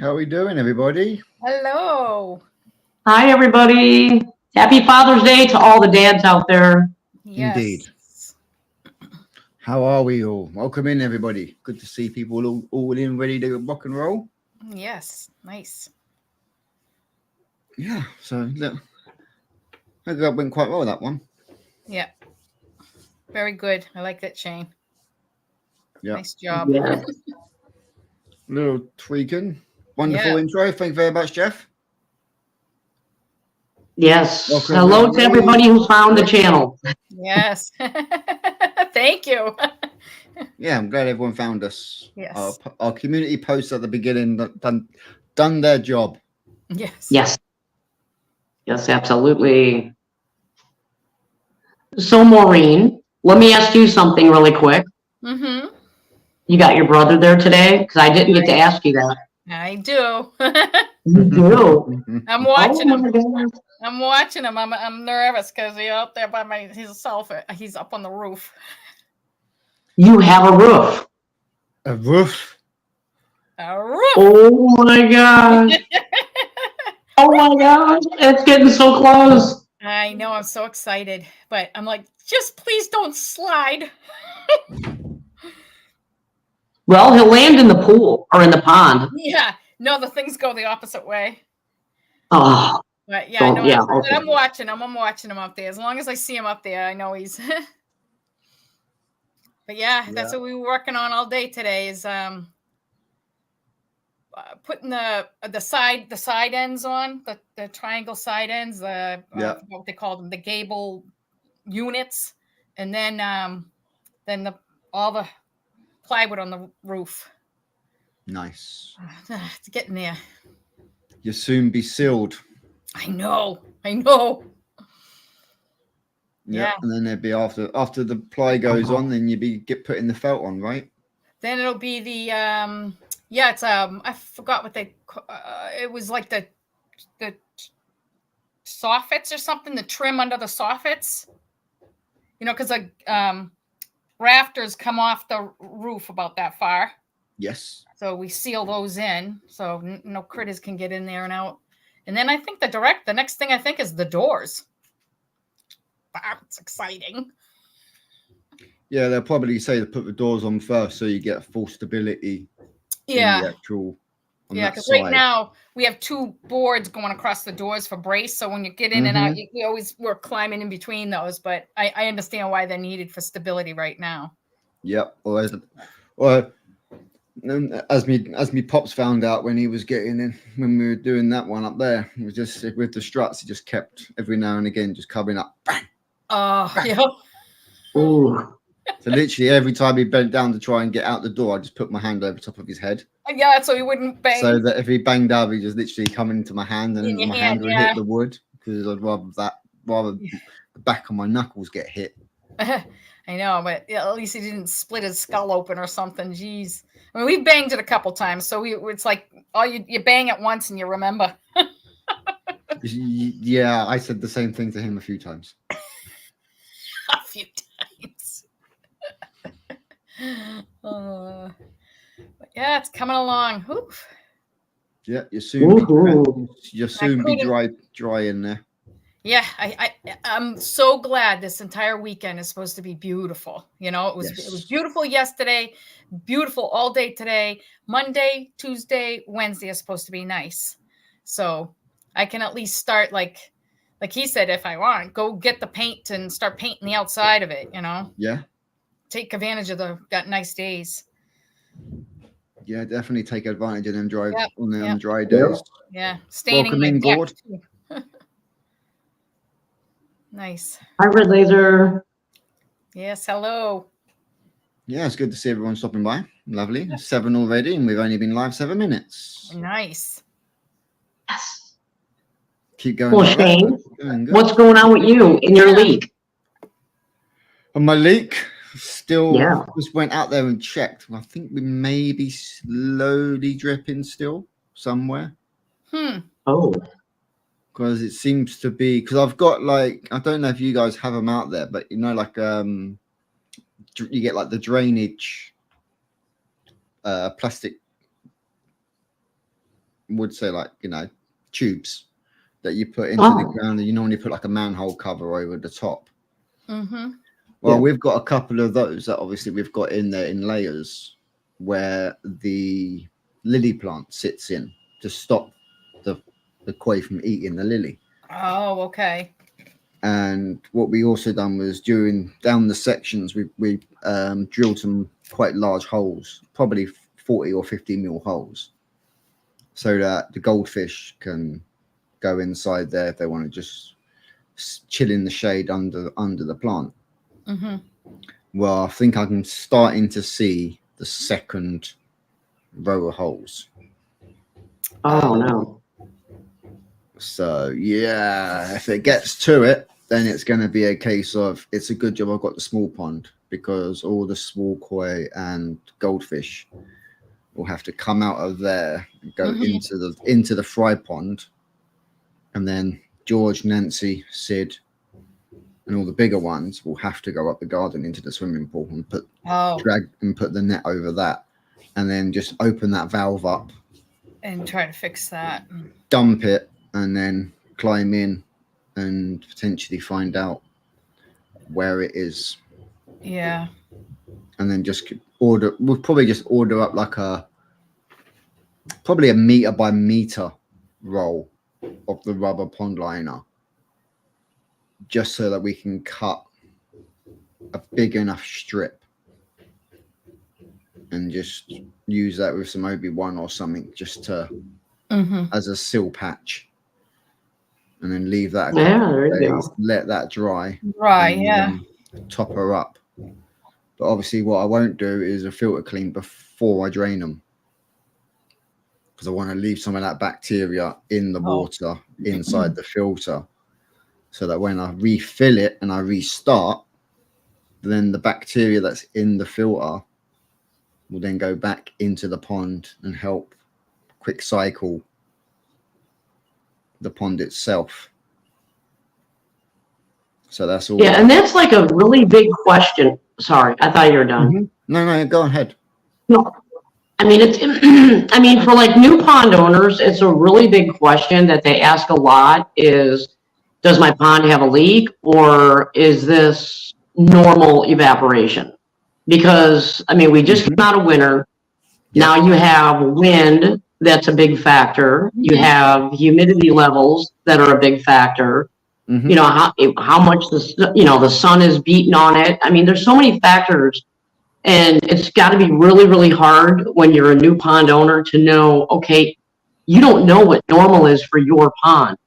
How are we doing, everybody? Hello. Hi, everybody. Happy Father's Day to all the dads out there. Indeed. Yes. How are we all? Welcome in, everybody. Good to see people all in, ready to rock and roll. Yes. Nice. Yeah, so look, I think that went quite well, that one. Yeah. Very good. I like that, Shane. Yeah. Nice job. Yeah. Little tweaking. Wonderful Yeah. intro. Thank you very much, Jeff. Yes. Welcome, Hello to everybody who found the channel. Yes. Thank you. Yeah, I'm glad everyone found us. Yes. Our community posts at the beginning done their job. Yes. Yes. Yes, absolutely. So, Maureen, let me ask you something really quick. Mm-hmm. You got your brother there today? Because I didn't get to ask you that. I do. You do? I'm Oh, watching him. my goodness. I'm watching him. I'm nervous because he's out there by himself. He's up on the roof. You have a roof. A roof. A roof. Oh, my gosh. Oh, my gosh. It's getting so close. I know. I'm so excited, but I'm like, just please don't slide. Well, he'll land in the pool or in the pond. Yeah. No, the things go the opposite way. Oh, But yeah, oh no, yeah. but Okay. I'm watching him. I'm watching him up there. As long as I see him up there, I know he's. But yeah, that's what we were working on all day today. Is putting the side ends on the triangle side ends. What they call them, the gable units, and then all the plywood on the roof. Nice. It's getting there. You'll soon be sealed. I know. Yeah, and then there'd be after the ply goes on, then you'd get putting the felt on, right? Then it'll be the it's I forgot what they it was like the soffits or something, the trim under the soffits. You know, because the rafters come off the roof about that far. Yes. So we seal those in so no critters can get in there and out. And then I think the next thing I think is the doors. That's exciting. Yeah, they'll probably say to put the doors on first so you get full stability. Yeah. In the actual. Because right now we have two boards going across the doors for brace. So when you get in and out, we're climbing in between those. But I understand why they're needed for stability right now. Yep. Or as me pops found out when he was getting in, when we were doing that one up there, it was just with the struts, he just kept every now and again just coming up. Bang, oh, bang. Yeah. Ooh. So literally every time he bent down to try and get out the door, I just put my hand over top of his head. Yeah, so he wouldn't bang. So that if he banged out, he just literally come into my hand and my hand would hit the wood, because I'd rather the back of my knuckles get hit. I know, but at least he didn't split his skull open or something. Jeez. I mean, we banged it a couple times, so it's like you bang it once and you remember. Yeah, I said the same thing to him a few times. A few times. But yeah, it's coming along. Oof. Yeah, you'll soon be dry in there. Yeah, I'm so glad this entire weekend is supposed to be beautiful. You know, it was beautiful yesterday, beautiful all day today. Monday, Tuesday, Wednesday is supposed to be nice. So I can at least start like he said, if I want, go get the paint and start painting the outside of it, you know? Yeah. Take advantage of got nice days. Yeah, definitely take advantage of them dry days. Yeah. Staining my deck too. Nice. Hi, Red Laser. Yes, hello. Yeah, it's good to see everyone stopping by. Lovely. 7 already, and we've only been live 7 minutes. Nice. Yes. Keep going. Well, Shane, what's going on with you in your leak? On my leak, still just went out there and checked. I think we may be slowly dripping still somewhere. Oh. Because it seems to be, because I've got like, I don't know if you guys have them out there, but you know, like you get like the drainage plastic would say like, tubes that you put into the ground, and you normally put like a manhole cover over the top. Well, we've got a couple of those that obviously we've got in there in layers where the lily plant sits in to stop the koi from eating the lily. Oh, okay. And what we also done was down the sections, we drilled some quite large holes, probably 40 or 50 mil holes, so that the goldfish can go inside there if they want to just chill in the shade under the plant. Well, I think I'm starting to see the second row of holes. Oh no. So yeah, if it gets to it, then it's going to be a case of it's a good job I've got the small pond, because all the small koi and goldfish will have to come out of there and go into the fry pond, and then George, Nancy, Sid, and all the bigger ones will have to go up the garden into the swimming pool and put the net over that, and then just open that valve up and try to fix that. Dump it, and then climb in and potentially find out where it is. Yeah. And then we'll probably just order up like probably a meter by meter roll of the rubber pond liner, just so that we can cut a big enough strip and just use that with some Obi-Wan or something, just to as a seal patch, and then leave that a couple of days, let that dry, and top her up. But obviously what I won't do is a filter clean before I drain them, because I want to leave some of that bacteria in the water inside the filter, so that when I refill it and I restart, then the bacteria that's in the filter will then go back into the pond and help quick cycle the pond itself. So that's all. Yeah, and that's like a really big question. Sorry, I thought you were done. No, go ahead. No, I mean, I mean, for like new pond owners, it's a really big question that they ask a lot is, does my pond have a leak, or is this normal evaporation? Because, I mean, we just came out of winter. Now you have wind, that's a big factor. You have humidity levels that are a big factor. You know, how much the sun is beating on it. I mean, there's so many factors, and it's got to be really, really hard when you're a new pond owner to know, okay, you don't know what normal is for your pond.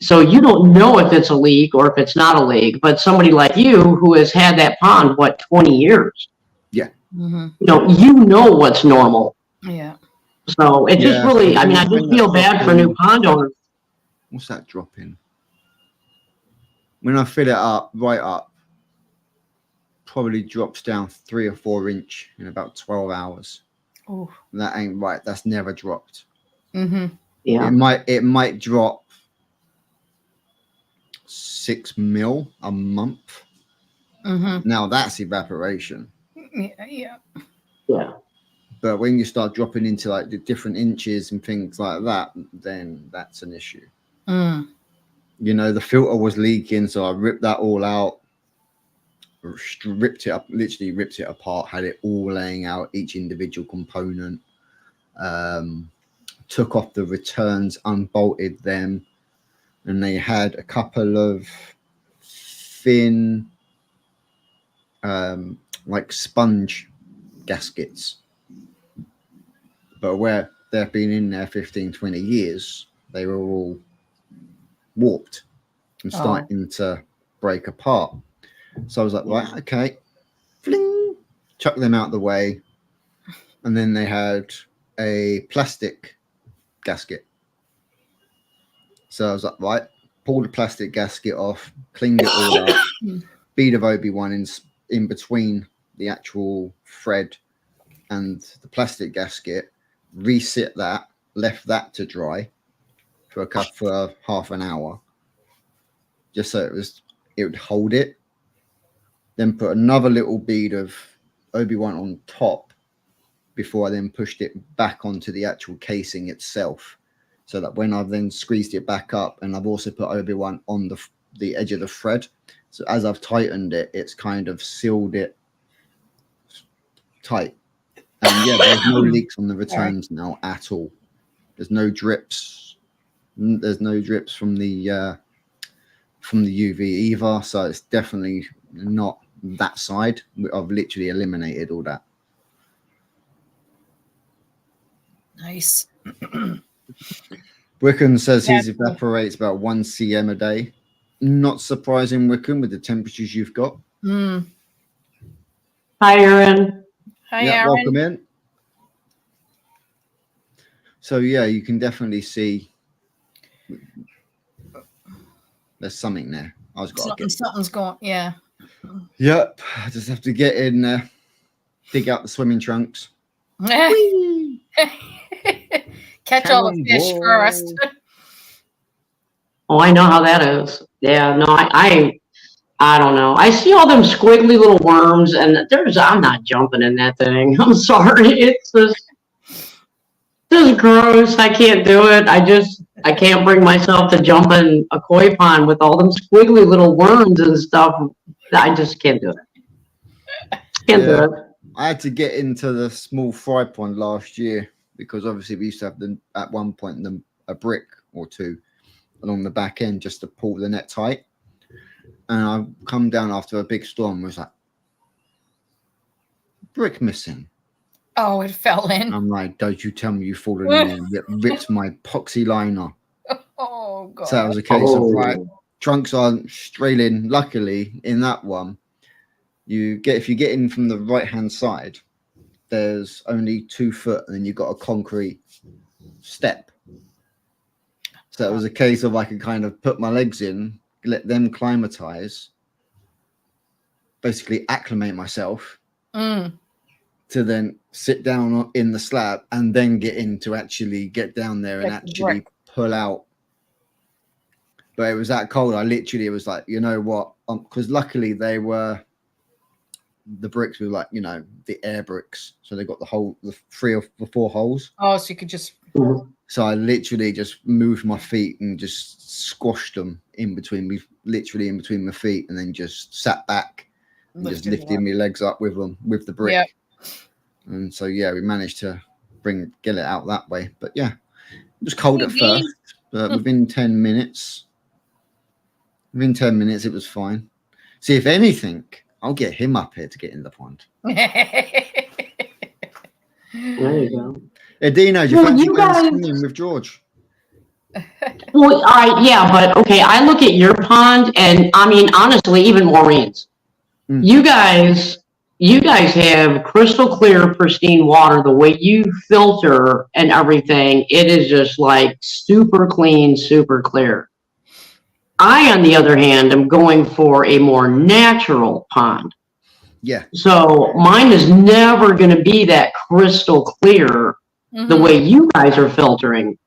So you don't know if it's a leak or if it's not a leak, but somebody like you who has had that pond, 20 years? Yeah. You know what's normal. Yeah. So it just really, I mean, I just feel bad for new pond owners. What's that drop in? When I fill it up, right up, probably drops down 3 or 4 inch in about 12 hours. Oh, that ain't right. That's never dropped. Yeah. It might drop 6 mil a month. Now that's evaporation. Yeah. But when you start dropping into like the different inches and things like that, then that's an issue. You know, the filter was leaking, so I ripped that all out, ripped it up, literally ripped it apart, had it all laying out, each individual component, took off the returns, unbolted them, and they had a couple of thin like sponge gaskets, but where they've been in there 15-20 years, they were all warped and starting to break apart. So I was like, right, okay, fling, chuck them out the way. And then they had a plastic gasket, so I was like, right, pull the plastic gasket off, cleaned it all up, bead of Obi-Wan in between the actual thread and the plastic gasket, reset that, left that to dry for half an hour, just so it would hold it. Then put another little bead of Obi-Wan on top, before I then pushed it back onto the actual casing itself. So that when I've then squeezed it back up, and I've also put Obi-Wan on the edge of the thread. So as I've tightened it, it's kind of sealed it tight. And yeah, there's no leaks on the returns now at all. There's no drips. There's no drips from the UV either. So it's definitely not that side. I've literally eliminated all that. Nice. Wickham says his evaporates about 1 cm a day. Not surprising, Wickham, with the temperatures you've got. Mm. Hi, Aaron. Hi, Yeah, Aaron. welcome in. So yeah, you can definitely see there's something there. Something's going. Yeah. Yep, I just have to get in there, dig out the swimming trunks. Catch all the fish first. Oh, I know how that is. Yeah, no, I don't know. I see all them squiggly little worms, and I'm not jumping in that thing. I'm sorry. It's just gross. I can't do it. I can't bring myself to jump in a koi pond with all them squiggly little worms and stuff. I just can't do it. Can't do it. I had to get into the small fry pond last year because obviously we used to have at one point a brick or two along the back end just to pull the net tight. And I've come down after a big storm and was like, brick missing. Oh, it fell in. I'm like, don't you tell me you've fallen in there. It ripped my epoxy liner. Oh, God. So that was a case of, right, trunks aren't strailing. Luckily, in that one, if you get in from the right-hand side, there's only 2 foot, and then you've got a concrete step. So it was a case of I could kind of put my legs in, let them climatize, basically acclimate myself to then sit down in the slab and then get in to actually get down there and actually pull out. But it was that cold. It was like, you know what? Because luckily the bricks were like, the air bricks. So they got the 3 or 4 holes. Oh, so you could just. So I literally just moved my feet and just squashed them in between my feet, and then just sat back and just lifted my legs up with the brick. Yep. And so yeah, we managed to get it out that way. But yeah, it was cold at first, but within 10 minutes, it was fine. See, if anything, I'll get him up here to get in the pond. There you go. Dino, do you fancy going swimming with George? Well, but okay. I look at your pond, and I mean, honestly, even Maureen's. You guys have crystal clear, pristine water. The way you filter and everything, it is just like super clean, super clear. I, on the other hand, am going for a more natural pond. Yeah. So mine is never going to be that crystal clear the way you guys are filtering.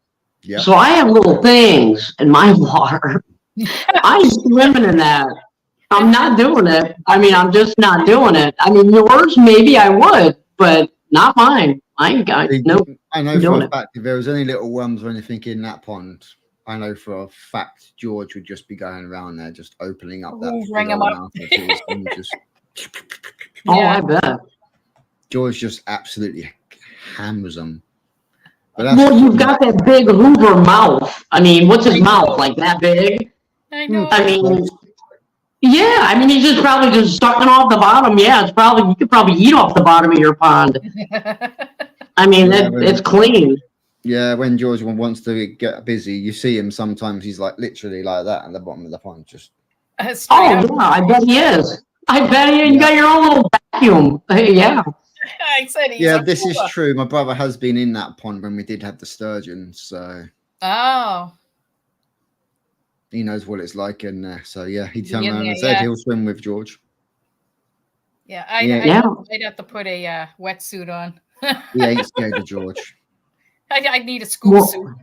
Yeah. So I have little things in my water. I'm swimming in that. I'm not doing it. I mean, I'm just not doing it. I mean, yours, maybe I would, but not mine. I know for a fact if there was any little worms or anything in that pond, I know for a fact George would just be going around there, just opening up that. Bring them up. I bet. George just absolutely hammers them. Well, you've got that big Hoover mouth. I mean, what's his mouth? Like that big? I know. I mean, yeah. I mean, he's just probably just sucking off the bottom. Yeah, you could probably eat off the bottom of your pond. I mean, it's clean. Yeah, when George wants to get busy, you see him sometimes. He's like literally like that at the bottom of the pond, just. Yeah, I bet he is. I bet you got your own little vacuum. Yeah. I said this is true. My brother has been in that pond when we did have the sturgeon, so. Oh. He knows what it's like in there. So yeah, he turned around and said he'll swim with George. Yeah, I'd have to put a wetsuit on. He ain't scared of George. I need a scuba suit.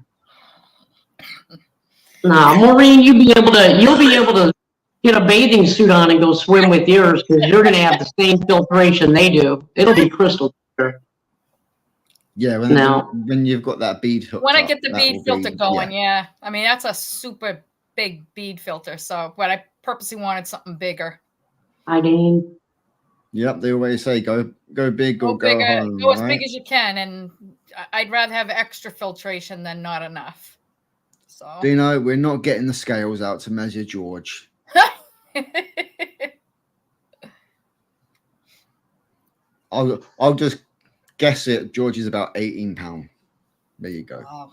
Nah, Maureen, you'll be able to get a bathing suit on and go swim with yours because you're going to have the same filtration they do. It'll be crystal clear. Yeah, when you've got that bead hooked when I up, get the that bead will filter be- going, yeah. I mean, that's a super big bead filter. So, but I purposely wanted something bigger. I mean, Yep, they always say go big or go bigger, home. go as right? big as you can, and I'd rather have extra filtration than not enough. So, Dino, we're not getting the scales out to measure George. I'll just guess it. George is about 18 pounds. There you go. Wow.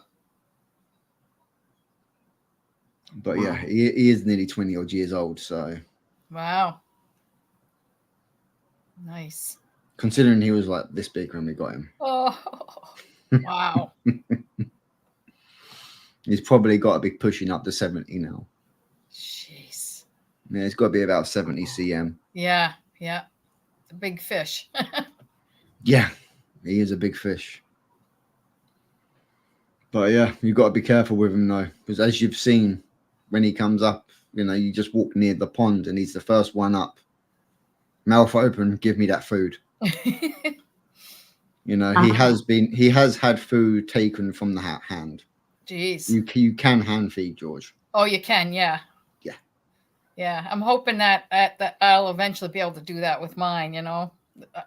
But yeah, he is nearly 20 odd years old. So Wow. Nice. considering he was like this big when we got him, Oh, wow. he's probably got to be pushing up to 70 now. Jeez. Yeah, it's got to be about 70 cm. Yeah. Yeah. It's a big fish. Yeah, he is a big fish. But yeah, you've got to be careful with him though, because as you've seen, when he comes up, you just walk near the pond and he's the first one up. Mouth open, give me that food. He has had food taken from the hand. Jeez. You can hand feed George. Oh, you can, yeah. Yeah. Yeah. I'm hoping that I'll eventually be able to do that with mine,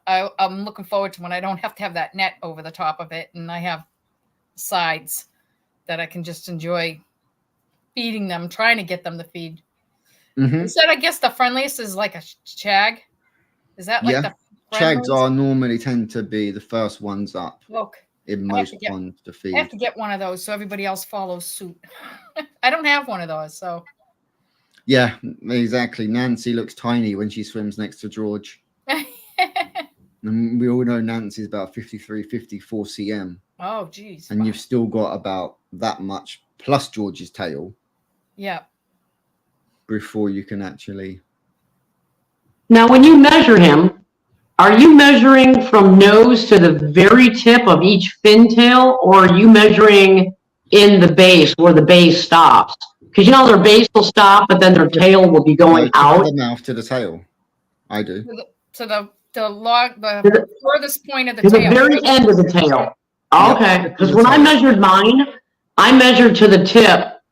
I'm looking forward to when I don't have to have that net over the top of it and I have sides that I can just enjoy feeding them, trying to get them to feed. Mm-hmm. You said I guess the friendliest is like a shag. Is that like the Shags are normally tend to be the first ones up in most ponds to feed. I have to get one of those so everybody else follows suit. I don't have one of those, so. Yeah, exactly. Nancy looks tiny when she swims next to George. And we all know Nancy's about 53, 54 cm. Oh, geez. And you've still got about that much plus George's tail. Yeah. Before you can actually. Now, when you measure him, are you measuring from nose to the very tip of each fin tail, or are you measuring in the base where the base stops? Because their base will stop, but then their tail will be going out. The mouth to the tail. I do. To the furthest point of the tail. To the very end of the tail. Okay. Because when I measured mine, I measured to the tip,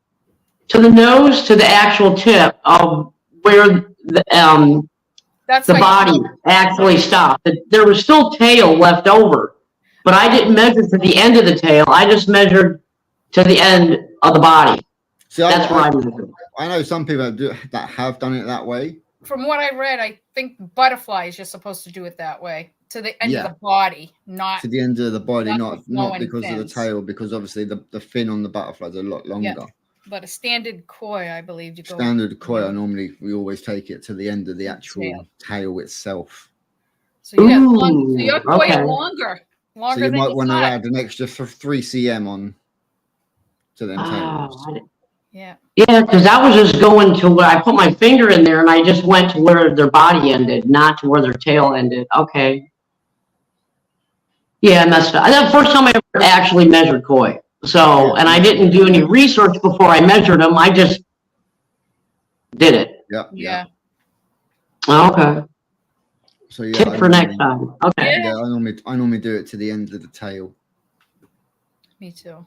to the nose, to the actual tip of where the body actually stopped. There was still tail left over, but I didn't measure to the end of the tail. I just measured to the end of the body. See, that's where I measured. I know some people that have done it that way. From what I read, I think butterflies, you're supposed to do it that way. To the end of the body, not to the end of the body, not because fins. of the tail, because obviously the fin on the butterfly is a lot longer. Yeah. But a standard koi, I believe, standard koi. We always take it to the end of the actual tail itself. So your koi are longer. So you might want to add an extra 3 cm on to them tails. Yeah. Yeah, because I was just going to where I put my finger in there and I just went to where their body ended, not to where their tail ended. Okay. Yeah, I messed up. That's the first time I ever actually measured koi. So, and I didn't do any research before I measured them. I just did it. Yeah. Okay. So yeah. Tip for next time. Okay. Yeah, I normally do it to the end of the tail. Me too.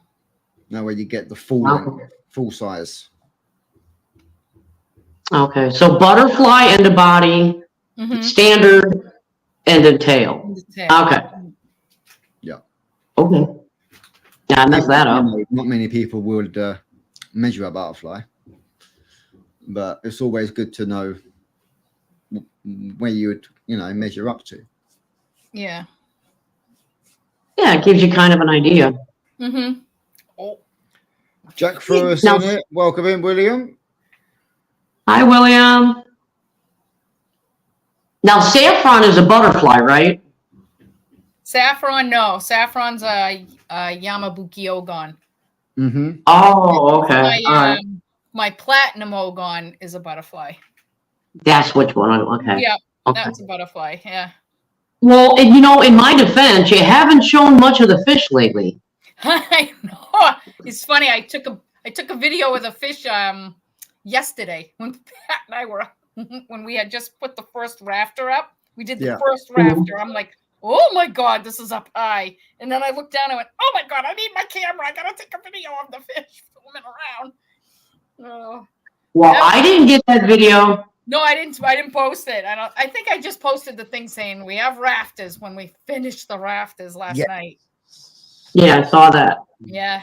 That way you get the full size. Okay. So butterfly end of body, standard end of tail. Okay. Yeah. Okay. Yeah, I messed that up. Not many people would measure a butterfly, but it's always good to know where you would, measure up to. Yeah. Yeah, it gives you kind of an idea. Mm-hmm. Oh. Jack threw us in it. Welcome in, William. Hi, William. Now, saffron is a butterfly, right? Saffron, no. Saffron's a Yamabuki ogon. Mm-hmm. Oh, okay. My platinum ogon is a butterfly. That's which one. Okay. Yeah, okay. That's a butterfly. Yeah. Well, in my defense, you haven't shown much of the fish lately. I know. It's funny. I took a video of the fish yesterday when Pat and I were when we had just put the first rafter up. We did the first rafter. I'm like, oh my God, this is up high. And then I looked down and went, oh my God, I need my camera. I got to take a video of the fish swimming around. Oh. Well, I didn't get that video. No, I didn't post it. I think I just posted the thing saying we have rafters when we finished the rafters last night. Yeah, I saw that. Yeah.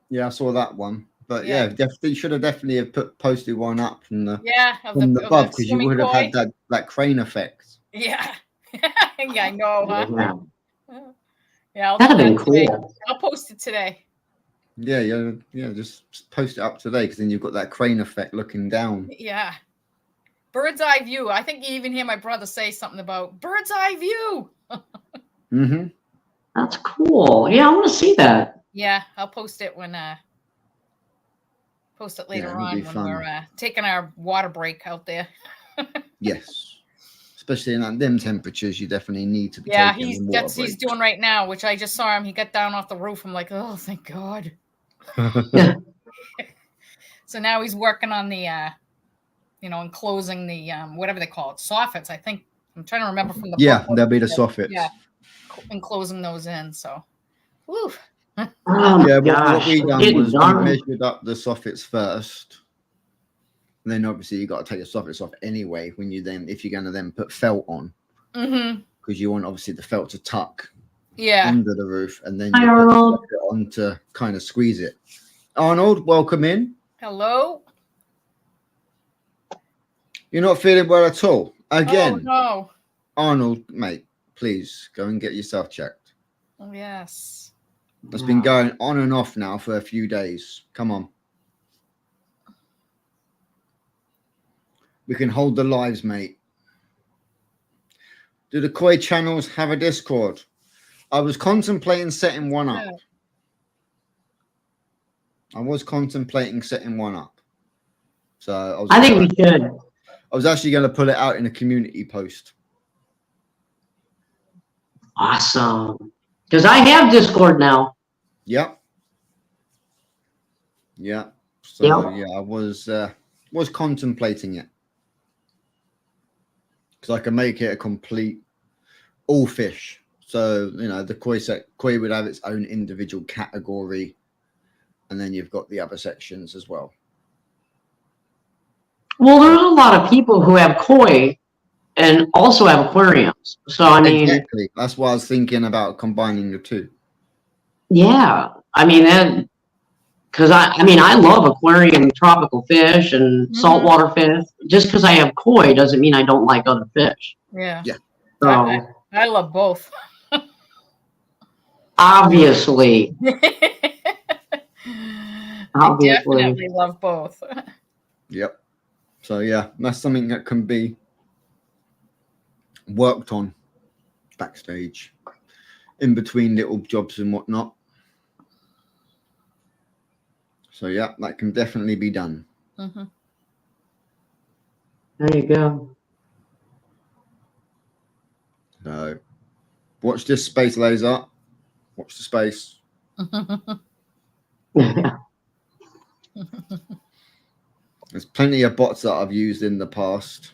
Yeah, I saw that one. But yeah, definitely should have posted one up from the above, because you would have had that crane effect. Yeah. Yeah, I know, huh? Yeah, that'd have been cool. I'll post it today. Yeah, just post it up today, because then you've got that crane effect looking down. Yeah. Bird's eye view. I think you even hear my brother say something about bird's eye view. Mm-hmm. That's cool. Yeah, I want to see that. Yeah, I'll post it later on when we're taking our water break out there. Yes. Especially in them temperatures, you definitely need to be taking that's he's doing right now, which I just saw him. He got down off the roof. I'm like, oh, thank God. So now he's working on the enclosing the whatever they call it, soffits. I think I'm trying to remember from the book. There'll be the soffits. Yeah, enclosing those in. So, woo. What we done was we measured up the soffits first. And then obviously you got to take the soffits off anyway if you're going to then put felt on, because you want obviously the felt to tuck under the roof, and then you put it on to kind of squeeze it. Arnold, welcome in. Hello. You're not feeling well at all again? Oh, no. Arnold, mate, please go and get yourself checked. Oh, yes. It's been going on and off now for a few days. Come on. We can hold the lives, mate. Do the koi channels have a Discord? I was contemplating setting one up. So I think we should. I was actually going to put it out in a community post. Awesome. Because I have Discord now. Yep. Yeah. So I was contemplating it. Because I can make it a complete all fish. So, the koi would have its own individual category. And then you've got the other sections as well. Well, there's a lot of people who have koi and also have aquariums. So, I mean... Exactly. That's why I was thinking about combining the two. Yeah. I mean, because I love aquarium tropical fish and saltwater fish. Just because I have koi doesn't mean I don't like other fish. Yeah. Yeah. So, I love both. Obviously. I definitely love both. Yep. So that's something that can be worked on backstage, in between little jobs and whatnot. So that can definitely be done. Mm-hmm. There you go. So watch this space, laser. Watch the space. There's plenty of bots that I've used in the past.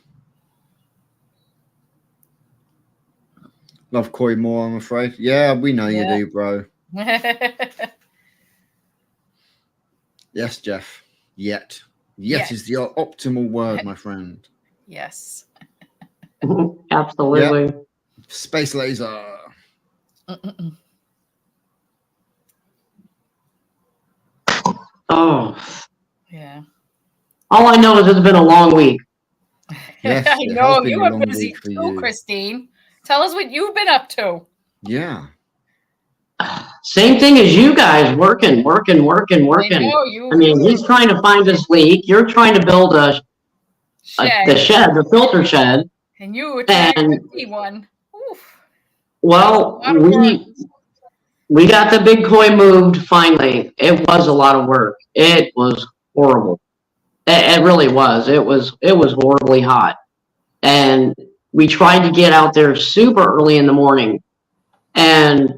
Love koi more, I'm afraid. Yeah, we know you do, bro. Yes, Jeff. Yet is the optimal word, my friend. Yes. Absolutely. Yep. Space laser. Oh. Yeah. All I know is it's been a long week. Yes, I know you were busy too, Christine. Tell us what you've been up to. Yeah. Same thing as you guys, working. I mean, he's trying to find his leak. You're trying to build the filter shed. And you were trying to see one. Oof. Well, we got the big koi moved finally. It was a lot of work. It was horrible. It really was. It was horribly hot. And we tried to get out there super early in the morning. And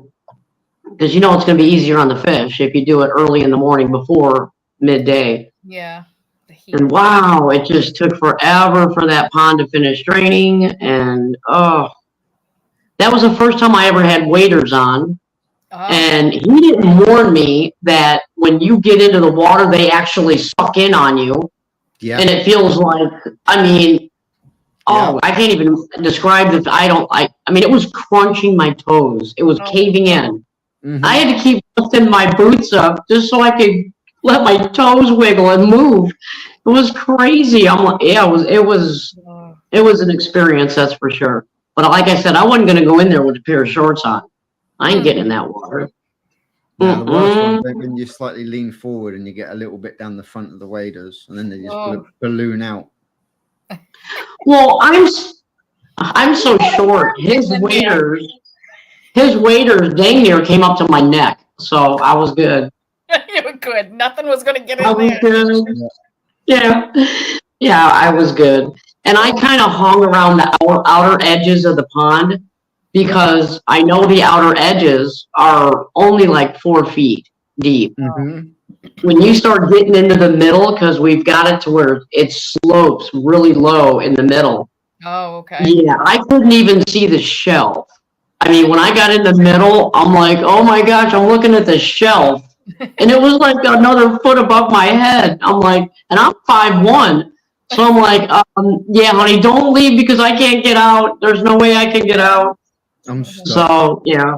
because it's going to be easier on the fish if you do it early in the morning before midday. Yeah. And wow, it just took forever for that pond to finish draining. And that was the first time I ever had waders on. Oh. And he didn't warn me that when you get into the water, they actually suck in on you. Yeah. And it feels like, I mean, Yeah. I can't even describe it. I mean, it was crunching my toes. It was caving in. Mhm. I had to keep lifting my boots up just so I could let my toes wiggle and move. It was crazy. I'm like, yeah, it was an experience, that's for sure. But like I said, I wasn't going to go in there with a pair of shorts on. I ain't getting in that water. Now, the worst one is when you slightly lean forward and you get a little bit down the front of the waders, and then they just balloon out. Well, I'm so short. His waders dang near came up to my neck, so I was good. You were good. Nothing was going to get in I was there. good. Yeah, I was good. And I kind of hung around the outer edges of the pond because I know the outer edges are only like 4 feet deep. Mm-hmm. When you start getting into the middle, because we've got it to where it slopes really low in the middle. Oh, okay. Yeah, I couldn't even see the shelf. I mean, when I got in the middle, I'm like, oh my gosh, I'm looking at the shelf. And it was like another foot above my head. I'm like, and I'm 5'1". So I'm like, yeah, honey, don't leave because I can't get out. There's no way I can get out. I'm stuck. So, yeah.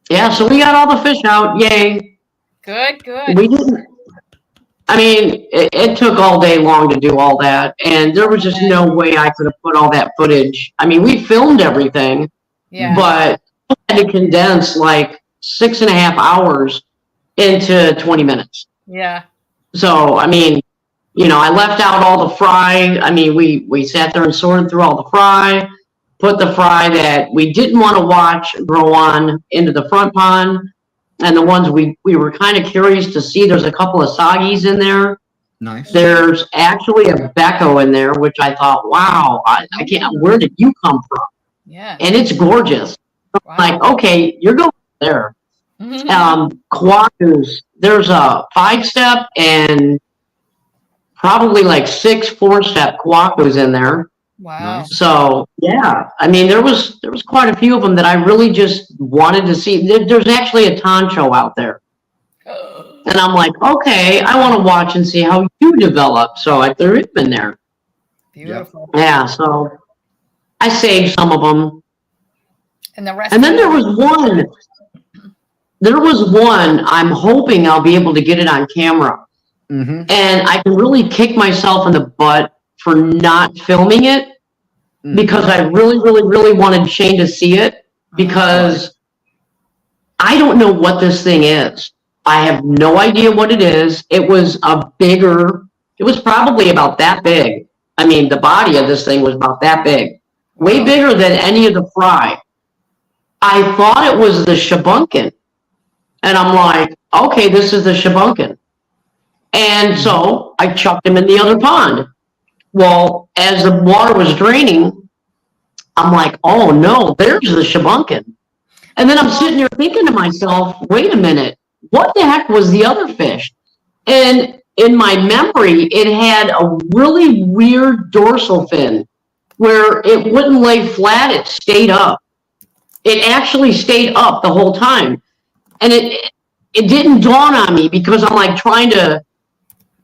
Yeah, so we got all the fish out. Yay. Good, good. We didn't. I mean, it took all day long to do all that. And there was just no way I could have put all that footage. I mean, we filmed everything. Yeah. But I had to condense like 6.5 hours into 20 minutes. Yeah. So, I mean, you know, I left out all the fry. I mean, we sat there and sorted through all the fry, put the fry that we didn't want to watch grow on into the front pond. And the ones we were kind of curious to see, there's a couple of soggies in there. Nice. There's actually a Becco in there, which I thought, wow, I can't, where did you come from? Yeah. And it's gorgeous. Wow. Like, okay, you're going there. Quackers, there's a 5-step and probably like 6 4-step quackers in there. Wow. So yeah, I mean, there was quite a few of them that I really just wanted to see. There's actually a toncho out there. And I'm like, okay, I want to watch and see how you develop. So I threw him in there. Beautiful. Yeah, so I saved some of them. And the rest. And then there was one, I'm hoping I'll be able to get it on camera. Mm-hmm. And I can really kick myself in the butt for not filming it because I really, really, really wanted Shane to see it because I don't know what this thing is. I have no idea what it is. It was probably about that big. I mean, the body of this thing was about that big, way bigger than any of the fry. I thought it was the shabunkin. And I'm like, okay, this is the shabunkin. And so I chucked him in the other pond. Well, as the water was draining, I'm like, oh no, there's the shabunkin. And then I'm sitting there thinking to myself, wait a minute, what the heck was the other fish? And in my memory, it had a really weird dorsal fin where it wouldn't lay flat, it stayed up. It actually stayed up the whole time. And it didn't dawn on me because I'm like trying to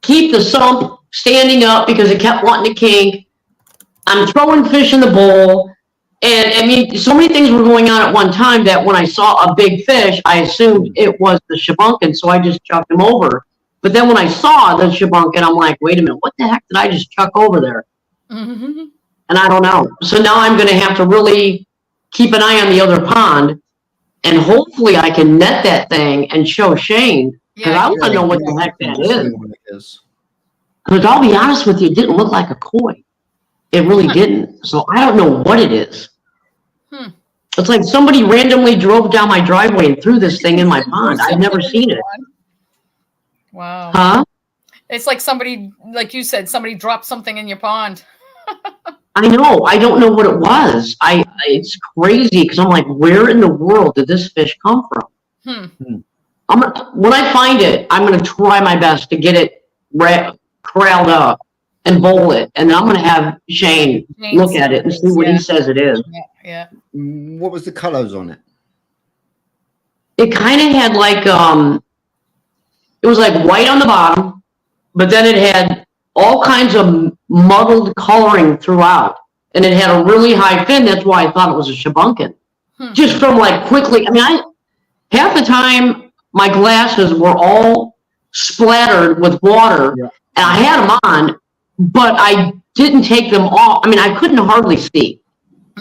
keep the sump standing up because it kept wanting to kink. I'm throwing fish in the bowl. And I mean, so many things were going on at one time that when I saw a big fish, I assumed it was the shabunkin, so I just chucked him over. But then when I saw the shabunkin, I'm like, wait a minute, what the heck did I just chuck over there? And I don't know. So now I'm going to have to really keep an eye on the other pond, and hopefully I can net that thing and show Shane, because I want to know what the heck that is. Because I'll be honest with you, it didn't look like a koi. It really didn't. So I don't know what it is. It's like somebody randomly drove down my driveway and threw this thing in my pond. I've never seen it. Wow. Huh? It's like somebody, like you said, somebody dropped something in your pond. I know. I don't know what it was. It's crazy because I'm like, where in the world did this fish come from? When I find it, I'm going to try my best to get it corralled up and bowl it. And I'm going to have Shane look at it and see what he says it is. Yeah. What was the colors on it? It kind of had like, it was like white on the bottom, but then it had all kinds of muddled coloring throughout. And it had a really high fin. That's why I thought it was a Shabunkin. Just from like quickly, I mean, half the time my glasses were all splattered with water, and I had them on, but I didn't take them off. I mean, I couldn't hardly see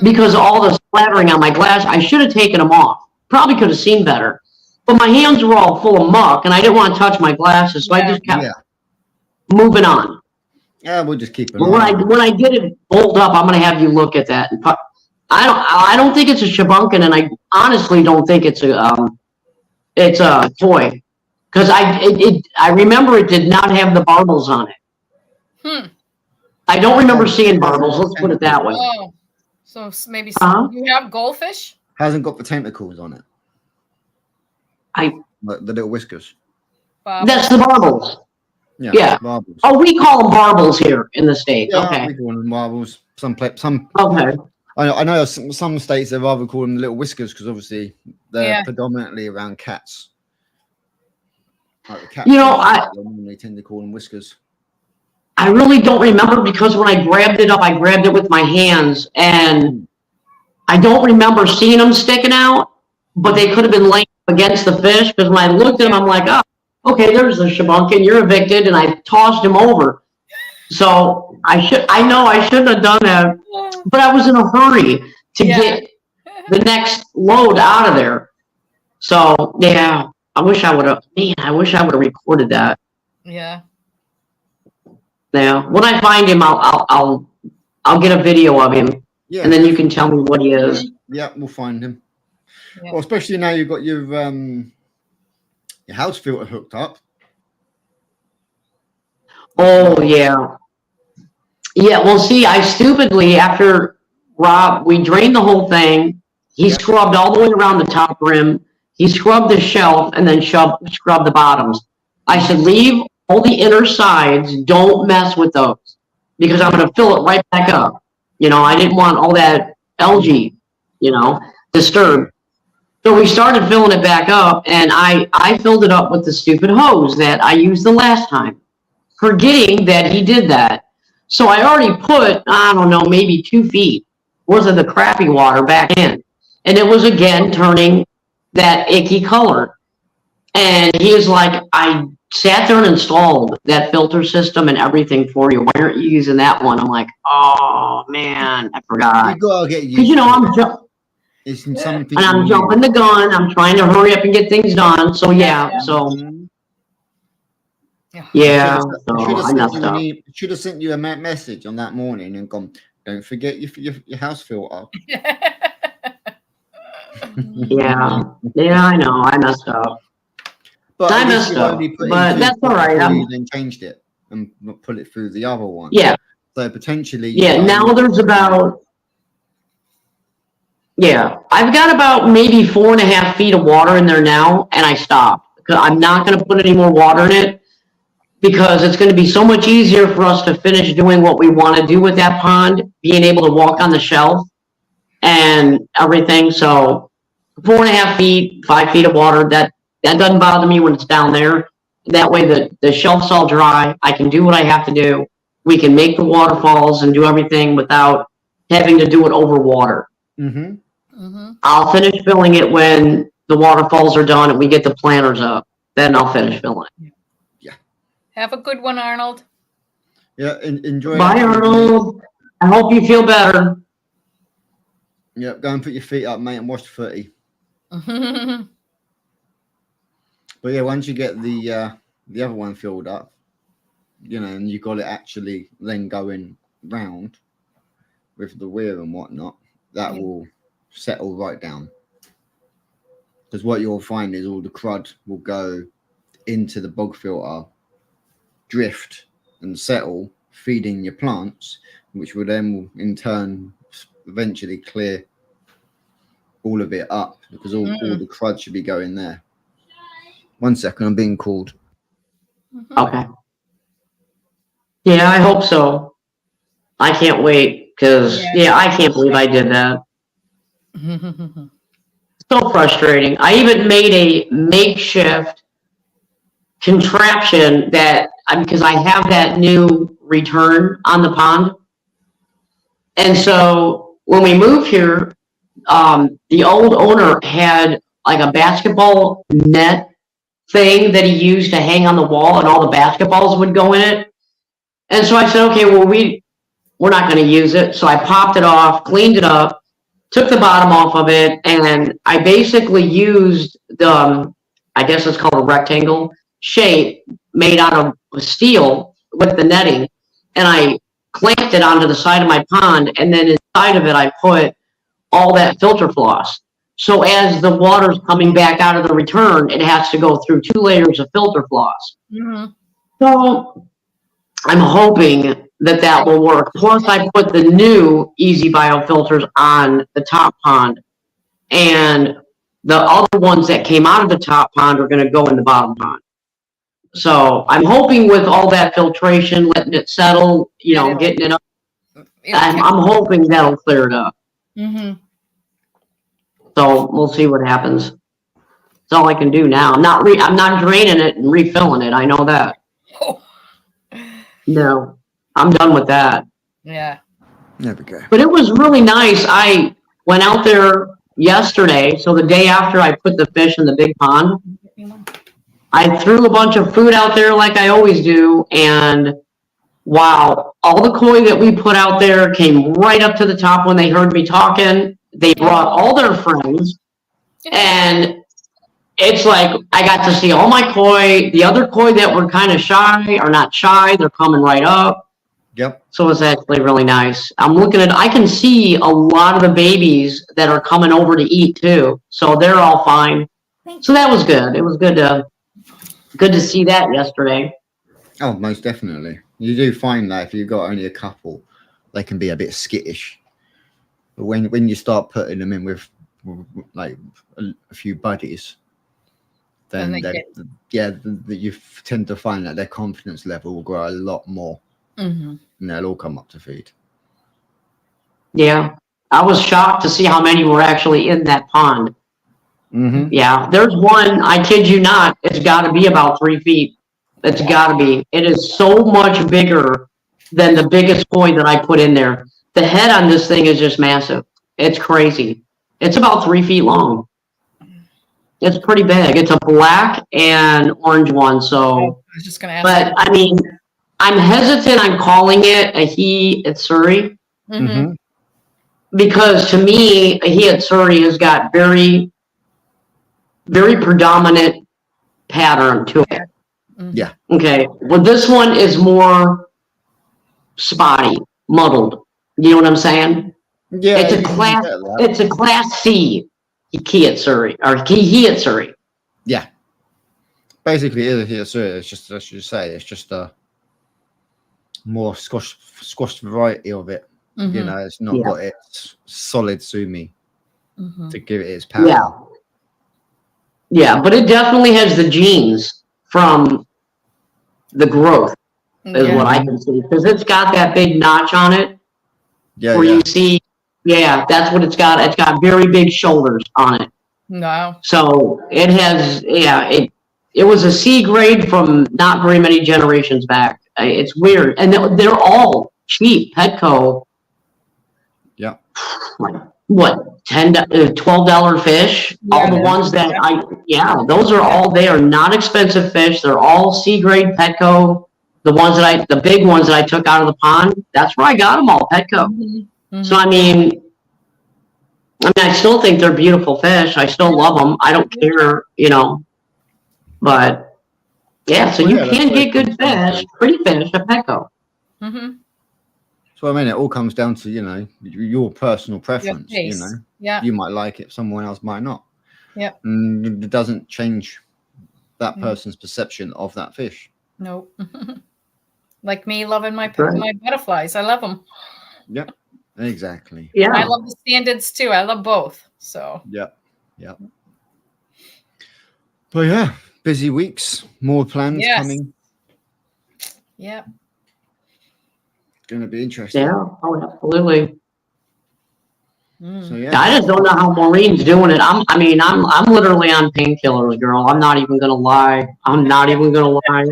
because of all the splattering on my glass. I should have taken them off. Probably could have seen better. But my hands were all full of muck, and I didn't want to touch my glasses, so I just kept moving on. Yeah, we'll just keep it. When I get it rolled up, I'm going to have you look at that. I don't think it's a Shabunkin, and I honestly don't think it's a toy, because I remember it did not have the barbels on it. I don't remember seeing barbels. Let's put it that way. Oh, so maybe you have goldfish? Hasn't got the tentacles on it. Like the little whiskers. That's the barbels. Yeah. Barbels. Oh, we call them barbels here in the States. Yeah, okay. we call them barbels. Some. Okay. I know some states they rather call them little whiskers because obviously they're predominantly around cats. Like the cats, I normally tend to call them whiskers. I really don't remember because when I grabbed it up, I grabbed it with my hands, and I don't remember seeing them sticking out, but they could have been laying against the fish because when I looked at them, I'm like, oh, okay, there's the Shabunkin, you're evicted, and I tossed him over. So I know I shouldn't have done that, but I was in a hurry to get the next load out of there. So yeah, I wish I would have recorded that. Yeah. Yeah. When I find him, I'll get a video of him, and then you can tell me what he is. Yeah, we'll find him. Yeah. Well, especially now you've got your house filter hooked up. Oh, yeah. Yeah, well, see, I stupidly, after Rob, we drained the whole thing. He scrubbed all the way around the top rim. He scrubbed the shelf and then scrubbed the bottoms. I said, leave all the inner sides. Don't mess with those because I'm going to fill it right back up. You know, I didn't want all that algae, disturbed. So we started filling it back up, and I filled it up with the stupid hose that I used the last time, forgetting that he did that. So I already put, I don't know, maybe 2 feet worth of the crappy water back in. And it was again turning that icky color. And he was like, I sat there and installed that filter system and everything for you. Why aren't you using that one? I'm like, oh, man, I forgot. You gotta get used. Because, I'm jumping the gun. I'm trying to hurry up and get things done. So, yeah. So, yeah. I messed up. Should have sent you a message on that morning and gone, don't forget your house filter. Yeah, I know. I messed up. But I messed up. But that's all right. You then changed it and put it through the other one. Yeah. So potentially. Yeah. Now there's about. Yeah, I've got about maybe 4.5 feet of water in there now, and I stopped because I'm not going to put any more water in it because it's going to be so much easier for us to finish doing what we want to do with that pond, being able to walk on the shelf and everything. So 4.5 feet, 5 feet of water, that doesn't bother me when it's down there. That way the shelf's all dry. I can do what I have to do. We can make the waterfalls and do everything without having to do it over water. Mm-hmm. Mm-hmm. I'll finish filling it when the waterfalls are done and we get the planters up. Then I'll finish filling it. Yeah. Have a good one, Arnold. Yeah, enjoy. Bye, Arnold. I hope you feel better. Yeah, go and put your feet up, mate, and wash the footy. But yeah, once you get the other one filled up, and you got it actually then going round with the weir and whatnot, that will settle right down. Because what you'll find is all the crud will go into the bog filter, drift and settle, feeding your plants, which will then in turn eventually clear all of it up because all the crud should be going there. 1 second, I'm being called. Okay. Yeah, I hope so. I can't wait because, I can't believe I did that. So frustrating. I even made a makeshift contraption that, because I have that new return on the pond. And so when we moved here, the old owner had like a basketball net thing that he used to hang on the wall, and all the basketballs would go in it. And so I said, okay, well, we're not going to use it. So I popped it off, cleaned it up, took the bottom off of it, and I basically used the, I guess it's called a rectangle shape made out of steel with the netting, and I clamped it onto the side of my pond, and then inside of it I put all that filter floss. So as the water's coming back out of the return, it has to go through 2 layers of filter floss. Mm-hmm. So I'm hoping that will work. Plus, I put the new Easy Biofilters on the top pond, and the other ones that came out of the top pond are going to go in the bottom pond. So I'm hoping with all that filtration, letting it settle, getting it up, I'm hoping that'll clear it up. Mm-hmm. So we'll see what happens. That's all I can do now. I'm not draining it and refilling it. I know that. Oh. No, I'm done with that. Yeah. There we go. But it was really nice. I went out there yesterday, so the day after I put the fish in the big pond, I threw a bunch of food out there like I always do, and wow, all the koi that we put out there came right up to the top when they heard me talking. They brought all their friends, and it's like I got to see all my koi. The other koi that were kind of shy are not shy. They're coming right up. Yep. So it's actually really nice. I can see a lot of the babies that are coming over to eat too. So they're all fine. So that was good. It was good to see that yesterday. Oh, most definitely. You do find that if you've got only a couple, they can be a bit skittish. But when you start putting them in with like a few buddies, then you tend to find that their confidence level will grow a lot more. Mm-hmm. And they'll all come up to feed. Yeah, I was shocked to see how many were actually in that pond. Mm-hmm. Yeah, there's one, I kid you not, it's got to be about 3 feet. It's got to be. It is so much bigger than the biggest koi that I put in there. The head on this thing is just massive. It's crazy. It's about 3 feet long. It's pretty big. It's a black and orange one. So, I was just gonna ask. But I mean, I'm hesitant on calling it a he at Surrey. Mm-hmm. Because to me, a he at Surrey has got very, very predominant pattern to it. Mm-hmm. Yeah. Okay. Well, this one is more spotty, muddled. You know what I'm saying? Yeah. It's a class C he at Surrey, or he at Surrey. Yeah. Basically, it's just, as you say, it's just a more squashed variety of it. Mm-hmm. You know, it's not got its solid sumi to give it its power. Yeah. Yeah, but it definitely has the genes from the growth, is what I can see. Because it's got that big notch on it. Yeah. Where you see, that's what it's got. It's got very big shoulders on it. Wow. So it has, it was a C grade from not very many generations back. It's weird. And they're all cheap. Petco. Yeah. What, $12 fish? Yeah, all the ones that those are all, they are not expensive fish. They're all C grade Petco. The big ones that I took out of the pond, that's where I got them all, Petco. Mm-hmm. So, I mean, I still think they're beautiful fish. I still love them. I don't care, but so you can get good fish, pretty fish at Petco. Mm-hmm. So I mean, it all comes down to your personal preference. Yeah. You might like it, someone else might not. Yeah. And it doesn't change that person's perception of that fish. Nope. Like me loving my butterflies. I love them. Yep. Exactly. Yeah. I love the standards too. I love both. So. Yep. But busy weeks, more plans coming. Yeah. going to be interesting. Yeah, oh, absolutely. So yeah, I just don't know how Maureen's doing it. I'm literally on painkillers, girl. I'm not even gonna lie. I'm not even gonna lie.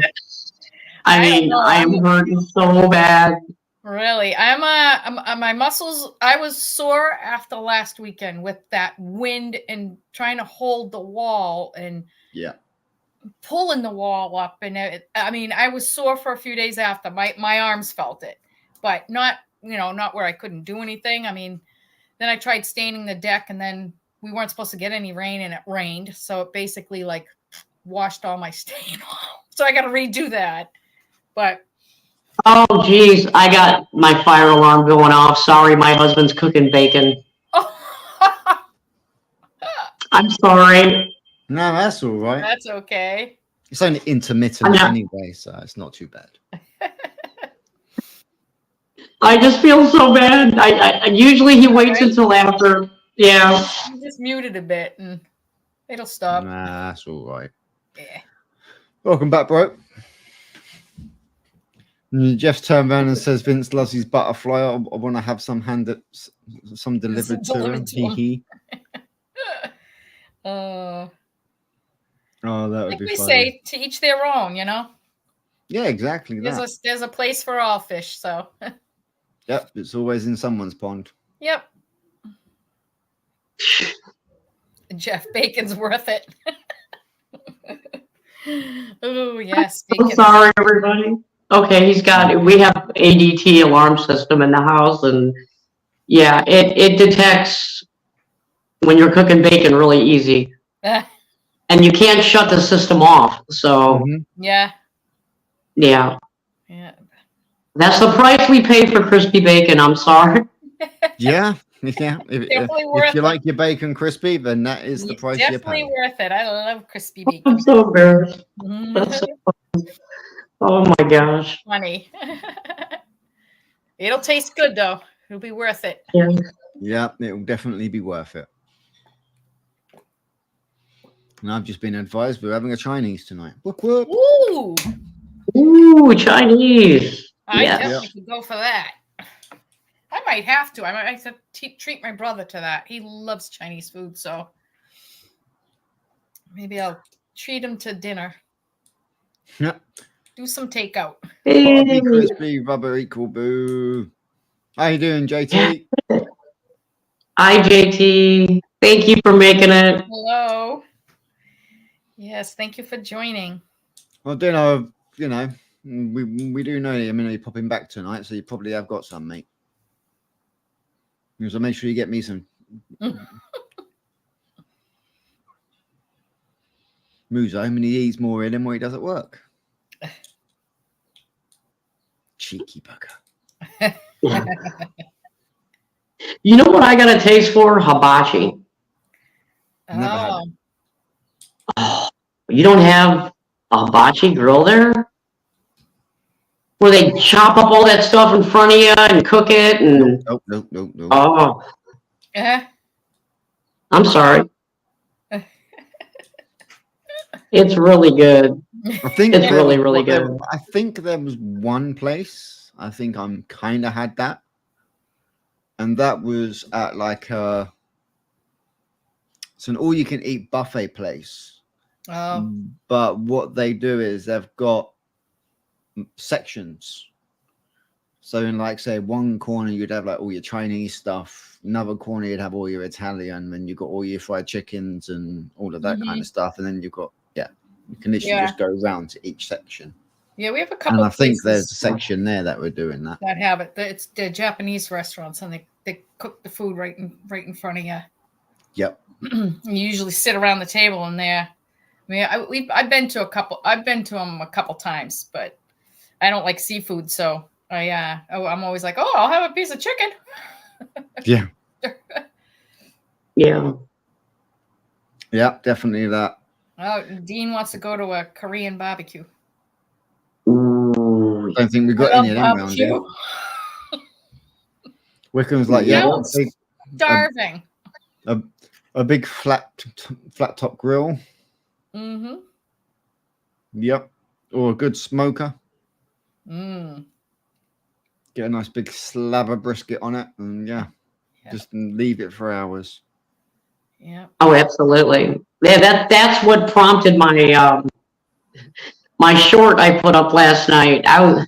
I don't mean, know. I am hurting so bad. Really, my muscles. I was sore after last weekend with that wind and trying to hold the wall and yeah, pulling the wall up. And I was sore for a few days after. My arms felt it, but not not where I couldn't do anything. I mean, then I tried staining the deck, and then we weren't supposed to get any rain, and it rained, so it basically like washed all my stain off. So I got to redo that, but. Oh, geez, I got my fire alarm going off. Sorry, my husband's cooking bacon. Oh. I'm sorry. no, that's all right. That's okay. It's only intermittent anyway, so it's not too bad. I just feel so bad. I usually he waits until after. Yeah. You just muted a bit, and it'll stop. Nah, that's all right. Yeah. Welcome back, bro. And Jeff turned around and says, "Vince loves his butterfly. I want to have some delivered to him." Hee. Oh, that would like be we funny. say, to each their own, Yeah, exactly. There's a place for all fish. So. Yep, it's always in someone's pond. Yep. Jeff, bacon's worth it. Oh yes, bacon. I'm sorry, everybody. Okay, we have ADT alarm system in the house, and yeah, it detects when you're cooking bacon really easy. And you can't shut the system off. So yeah. Yeah. That's the price we pay for crispy bacon. I'm sorry. Yeah. If you like your bacon crispy, then that is the price you pay. Definitely worth it. I love crispy bacon. I'm so embarrassed. That's so funny. Oh my gosh. Funny. It'll taste good though. It'll be worth it. Yeah, it'll definitely be worth it. And I've just been advised we're having a Chinese tonight. Whoop, whoop. Ooh, Chinese. I definitely could go for that. I might have to. I might have to treat my brother to that. He loves Chinese food, so maybe I'll treat him to dinner. Yeah. Do some takeout. Bobby crispy, rubber equal boo. How you doing, JT? Hi, JT. Thank you for making it. Hello. Yes, thank you for joining. Well, we do know you're popping back tonight, so you probably have got some, mate. So make sure you get me some. Muzo, he eats more in than what he does at work. Cheeky bugger. You know what I got a taste for? Hibachi. Never had it. Oh, you don't have a hibachi grill there? Where they chop up all that stuff in front of you and cook it and Nope. Oh. I'm sorry. It's really good. I think it's really good. I think there was one place I think I'm kind of had that, and that was at like it's an all-you-can-eat buffet place. Oh. But what they do is they've got sections. So in like say one corner you'd have like all your Chinese stuff, another corner you'd have all your Italian, and you've got all your fried chickens and all of that kind of stuff, and then you've got you can literally just go around to each section. Yeah, we have a couple. And I think there's a section there that we're doing that. That have it. It's the Japanese restaurants, and they cook the food right in front of you. Yep. You usually sit around the table in there. I mean, I've been to a couple. I've been to them a couple times, but I don't like seafood, so I'm always like, I'll have a piece of chicken. Yeah. Yeah, definitely that. Oh, Dean wants to go to a Korean barbecue. Ooh. I don't think we've got any of them around here. Wickham's like, starving. A big flat top grill. Mm-hmm. Yep. Or a good smoker. Get a nice big slab of brisket on it, and just leave it for hours. Yeah. Oh, absolutely. Yeah, that's what prompted my my short I put up last night. I was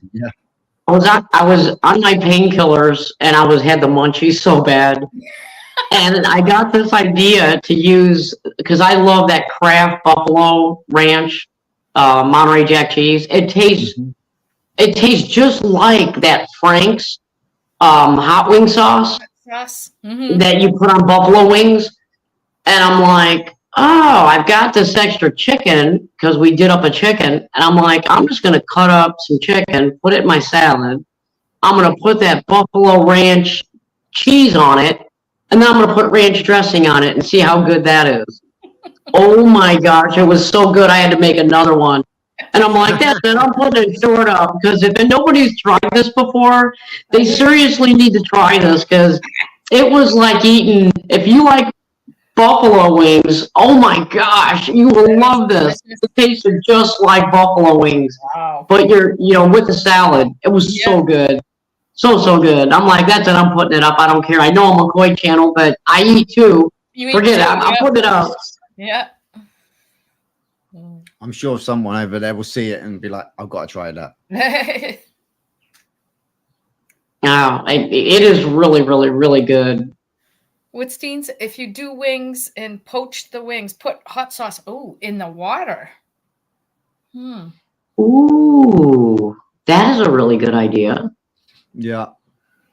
on my painkillers and I had the munchies so bad. And I got this idea to use, because I love that Kraft Buffalo Ranch Monterey Jack cheese. It tastes just like that Frank's hot wing sauce Sauce. that you put on buffalo wings. And I'm like, oh, I've got this extra chicken because we did up a chicken. And I'm like, I'm just going to cut up some chicken, put it in my salad. I'm going to put that Buffalo Ranch cheese on it. And then I'm going to put ranch dressing on it and see how good that is. Oh my gosh, it was so good. I had to make another one. And I'm like, that's it. I'm putting it short up because if nobody's tried this before, they seriously need to try this because it was like eating, if you like buffalo wings, oh my gosh, you will love this. It tasted just like buffalo wings. Wow. But with the salad. It was so good. So good. I'm like, that's it. I'm putting it up. I don't care. I know I'm a McCoy channel, but I eat too. Forget it. I'm putting it up. Yeah. I'm sure someone over there will see it and be like, I've got to try that. It is really, really, really good. Woodsteins, if you do wings and poach the wings, put hot sauce in the water. Ooh, that is a really good idea. Yeah.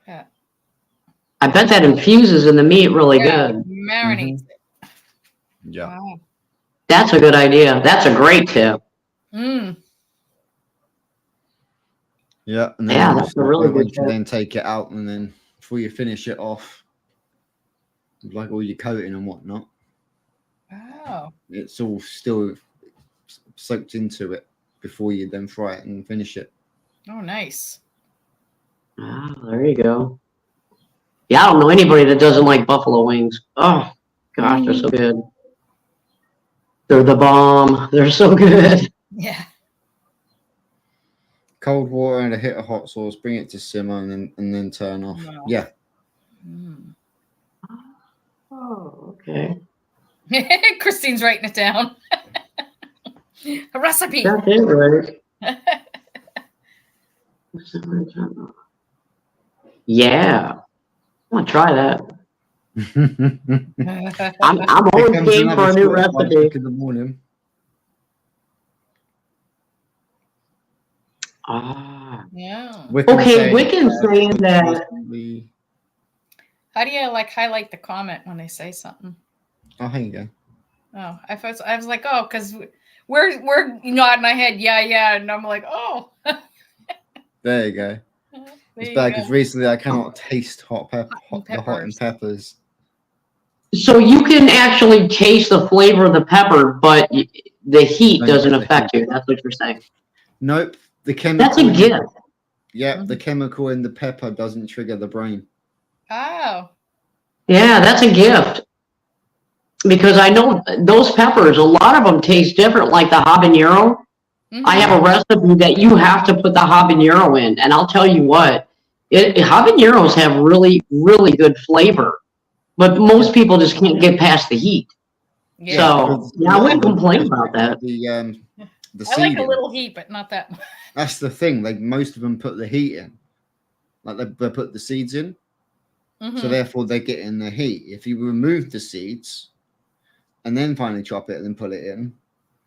I bet that infuses in the meat really good. Marinates it. Yeah. Wow. That's a good idea. That's a great tip. Yeah. And then that's a really good tip. Then take it out, and then before you finish it off, like all your coating and whatnot. Wow. It's all still soaked into it before you then fry it and finish it. Oh, nice. There you go. Yeah, I don't know anybody that doesn't like buffalo wings. Oh, gosh, they're so good. They're the bomb. They're so good. Yeah. Cold water and a hit of hot sauce, bring it to simmer, and then turn off. Wow. Yeah. Oh, okay. Christine's writing it down. A recipe. That's it, right? Yeah. I'm gonna try that. I'm always game for a new recipe. In the morning. Yeah. Okay, Wiccan's saying that. How do you highlight the comment when they say something? Oh, here you go. Oh, I was like, oh, because we're nodding our head, yeah, and I'm like, oh. There you go. It's bad because recently I cannot taste hot peppers. So you can actually taste the flavor of the pepper, but the heat doesn't affect you. That's what you're saying. Nope. The chemical. That's a gift. Yeah, the chemical in the pepper doesn't trigger the brain. Oh. Yeah, that's a gift. Because I know those peppers, a lot of them taste different, like the habanero. I have a recipe that you have to put the habanero in, and I'll tell you what, habaneros have really, really good flavor, but most people just can't get past the heat. Yeah. So I wouldn't complain about that. The I like a little heat, but not that much. That's the thing. Like most of them put the heat in, like they put the seeds in, so therefore they're getting the heat. If you remove the seeds and then finally chop it and then put it in,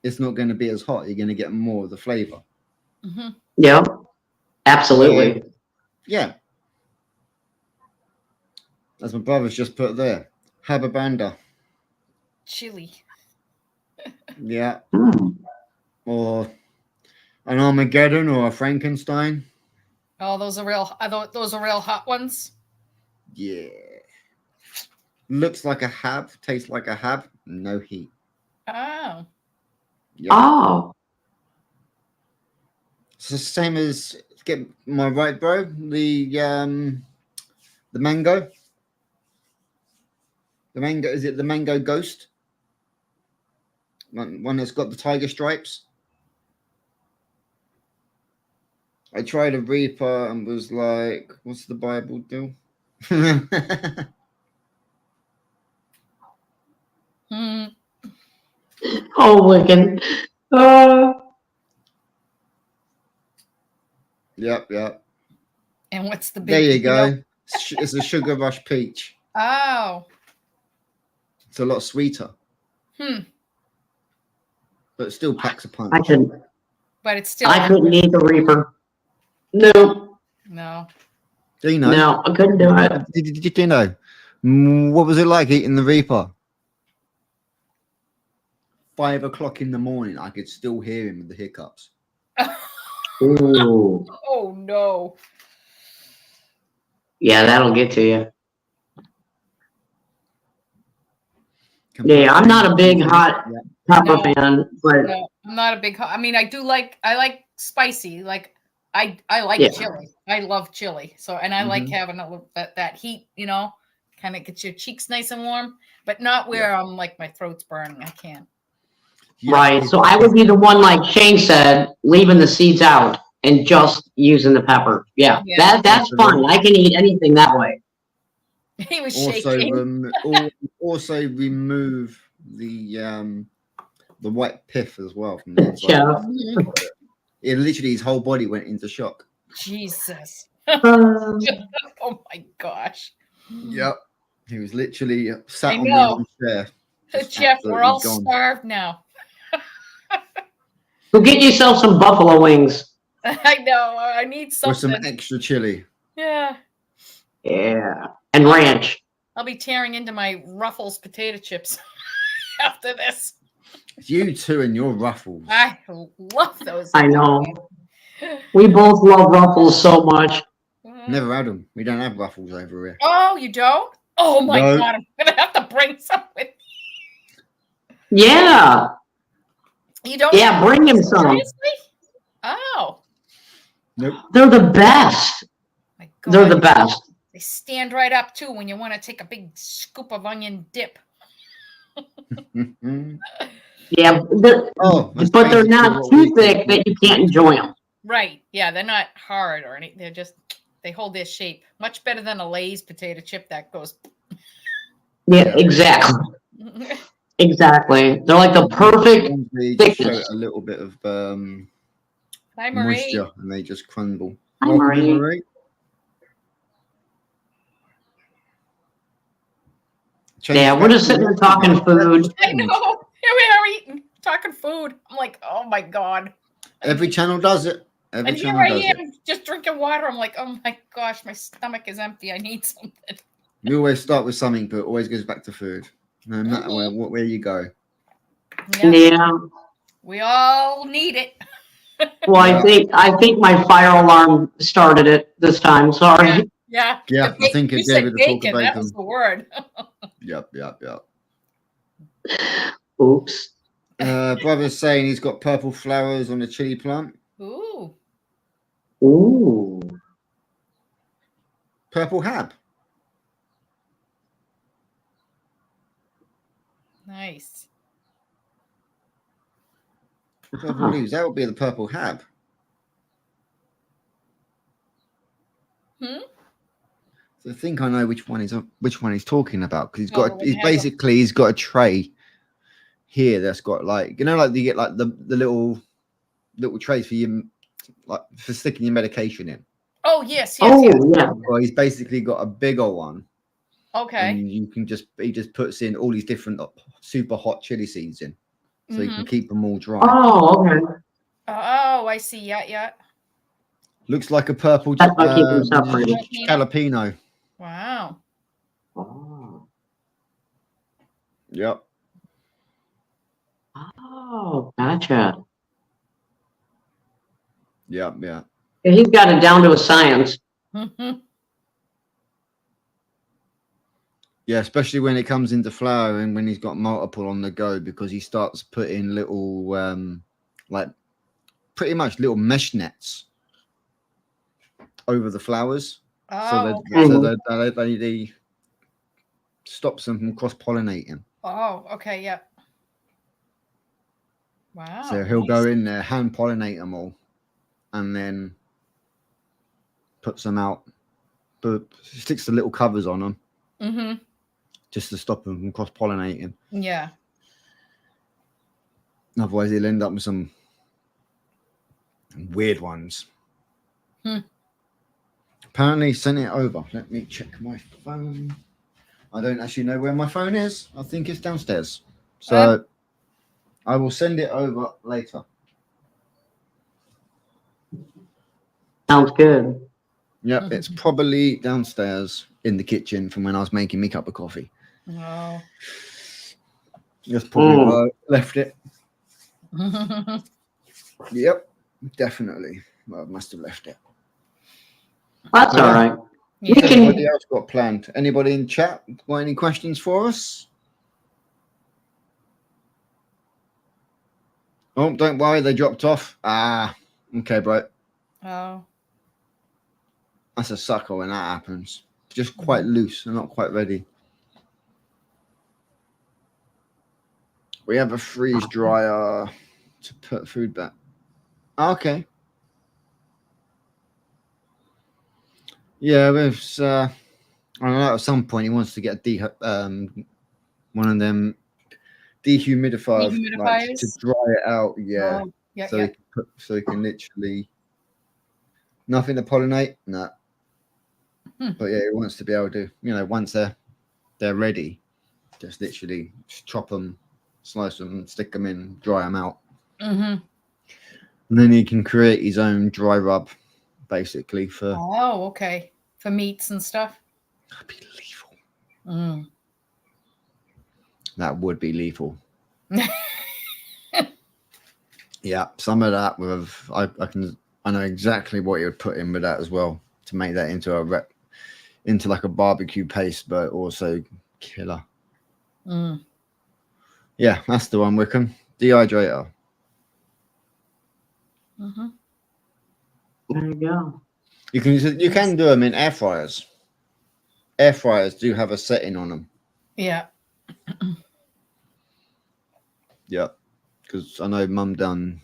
it's not going to be as hot. You're going to get more of the flavor. Yeah, absolutely. Yeah. As my brother's just put there, hababanda. Chili. Yeah. Or an Armageddon or a Frankenstein. Oh, those are real hot ones. Yeah. Looks like a hab, tastes like a hab, no heat. Oh. Yep. Oh. It's the same as, get my right, bro. The mango. The mango, is it the mango ghost? One that's got the tiger stripes. I tried a Reaper and was like, "What's the Bible do?" Oh, Wigan. Yep. And what's the big There you deal? go. It's a Sugar Rush peach. Oh. It's a lot sweeter, Hmm. but it still packs a punch. I couldn't. But it's still. I couldn't eat the Reaper. No. No. Do you know? No, I couldn't do it. Did you know? What was it like eating the Reaper? 5 o'clock in the morning, I could still hear him with the hiccups. Ooh. Oh no. Yeah, that'll get to you. Yeah, I'm not a big hot pepper fan, but No, I'm not a big. I mean, I like spicy. Like I like chili. I love chili. So, and I like having a little that heat. You know, kind of gets your cheeks nice and warm, but not where I'm like my throat's burning. I can't. Right. So I would be the one, like Shane said, leaving the seeds out and just using the pepper. Yeah. That's fine. I can eat anything that way. He was shaking. Also remove the white pip as well from the inside. Yeah. It literally, his whole body went into shock. Jesus. Oh my gosh. Yep. He was literally sat on the armchair. Jeff, we're all starved now. Go get yourself some buffalo wings. I know. I need something. With some extra chili. Yeah. Yeah. And ranch. I'll be tearing into my Ruffles potato chips after this. You two and your Ruffles. I love those. I know. We both love Ruffles so much. Never had them. We don't have Ruffles over here. Oh, you don't? Oh my God. I'm going to have to bring some with me. Yeah. You don't? Yeah, bring him some. Seriously? Oh. Nope. They're the best. My God. They're the best. They stand right up too when you want to take a big scoop of onion dip. Yeah, but they're not too thick that you can't enjoy them. Right. Yeah, they're not hard or anything. They're just, they hold their shape. Much better than a Lay's potato chip that goes. Yeah, exactly. Exactly. They're like the perfect thickness. A little bit of Hi, moisture, and they just crumble. Hi, Marie. Yeah, we're just sitting here talking food. I know. Here we are eating, talking food. I'm like, oh my God. Every channel does it. And here I am just drinking water. I'm like, oh my gosh, my stomach is empty. I need something. We always start with something, but it always goes back to food. No matter where you go. Yeah. We all need it. Well, I think my fire alarm started it this time. Sorry. Yeah. Yeah, I think it gave it the talk of bacon. That was the word. Yep. Oops. Brother's saying he's got purple flowers on the chili plant. Ooh. Purple hab. Nice. Purple leaves. That would be the purple hab. So I think I know which one he's talking about, because he's got a tray here that's got, like, you know, like you get like the little trays for you, like for sticking your medication in. Oh yes. Yeah. Well, he's basically got a bigger one. Okay. And he just puts in all these different super hot chili seeds in, so you can keep them all dry. Oh, okay. Oh, I see. Yeah. Looks like a purple jalapeno. Wow. Oh. Yep. Oh, gotcha. Yeah. He's got it down to a science. Yeah, especially when it comes into flower and when he's got multiple on the go, because he starts putting little, like pretty much little mesh nets over the flowers. So they stops them from cross-pollinating. Oh, okay, yeah. Wow. So he'll go in there, hand pollinate them all, and then puts them out, but sticks the little covers on them. Mm-hmm. Just to stop them from cross-pollinating. Yeah. Otherwise, he'll end up with some weird ones. Apparently, sent it over. Let me check my phone. I don't actually know where my phone is. I think it's downstairs. So I will send it over later. Sounds good. Yep, it's probably downstairs in the kitchen from when I was making me a cup of coffee. Oh. That's probably where I left it. Yep, definitely. Well, I must have left it. That's all right. Yeah. We Anybody can. else got planned? Anybody in chat got any questions for us? Oh, don't worry, they dropped off. Ah, okay, bro. Oh. That's a sucker when that happens. Just quite loose and not quite ready. We have a freeze dryer to put food back. Okay. Yeah, with I don't know. At some point, he wants to get one of them dehumidifiers like, to Dehumidifiers? dry it out. Yeah, Oh, yeah, so yeah. he can so he can literally nothing to pollinate. No, but yeah, he wants to be able to, once they're ready, just literally just chop them, slice them, stick them in, dry them out, Mm-hmm. and then he can create his own dry rub, basically for. Oh, okay. For meats and stuff. That'd be lethal. Mm. That would be lethal. Yeah, some of that with I know exactly what you would put in with that as well to make that into like a barbecue paste, but also killer. Mm. Yeah, that's the one, Wickham. Dehydrator. Mm-hmm. There you go. You can do them in air fryers. Air fryers do have a setting on them. Yeah. Yeah, because I know Mum done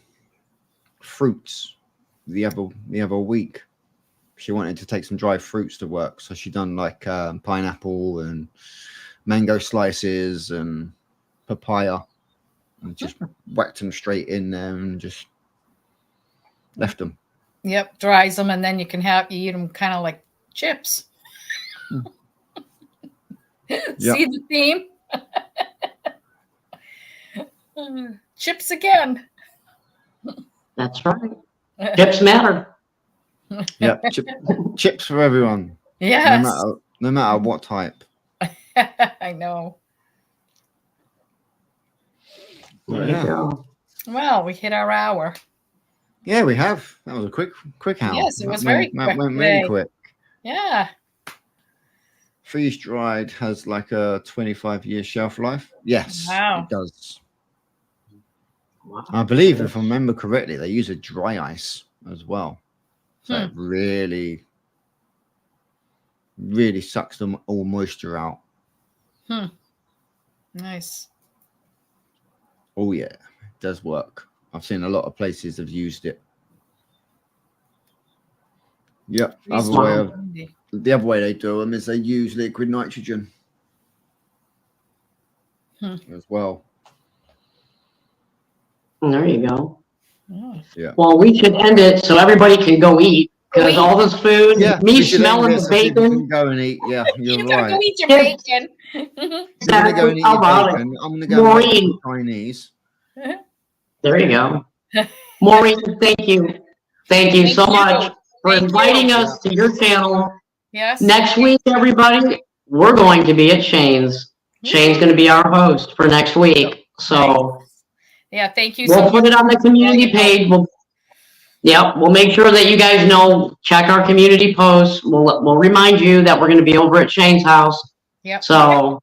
fruits the other week. She wanted to take some dry fruits to work, so she done like pineapple and mango slices and papaya, and just whacked them straight in there and just left them. Yep. Dries them, and then you eat them kind of like chips. See the theme? Chips again. That's right. Chips matter. Yeah, chips for everyone. Yes. No matter what type. I know. There you go. Well, we hit our hour. Yeah, we have. That was a quick hour. Yes, it was Went quick really today. quick. Yeah. Freeze dried has like a 25-year shelf life. Yes, Wow. it does. Wow. I believe, if I remember correctly, they use a dry ice as well. So it really, really sucks them all moisture out. Nice. Oh yeah, it does work. I've seen a lot of places have used it. Yep. The other way they do them is they use liquid nitrogen as well. There you go. Oh. Yeah. Well, we should end it so everybody can go eat because all this food, me smelling the bacon. Go and eat. Yeah, you're You right. gotta go eat your bacon. You're gonna go and eat How your about bacon. it? I'm gonna go and make Maureen. some Chinese. There you go. Maureen, thank you. Thank you so much for inviting us to your channel. Yes. Next week, everybody, we're going to be at Shane's. Shane's going to be our host for next week. So yeah, thank you so we'll much. put it on the community page. We'll make sure that you guys know, check our community posts. We'll remind you that we're going to be over at Shane's house. Yep. So,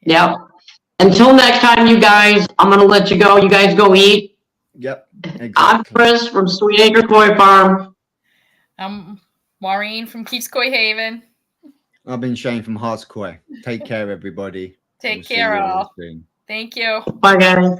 yep. Until next time, you guys, I'm going to let you go. You guys go eat. Yep. Exactly. I'm Chris from Sweet Acre Koi Farm. I'm Maureen from Keeps Koi Haven. I've been Shane from Hearts Koi. Take care, everybody. Take care, all. Thank you. Bye, guys.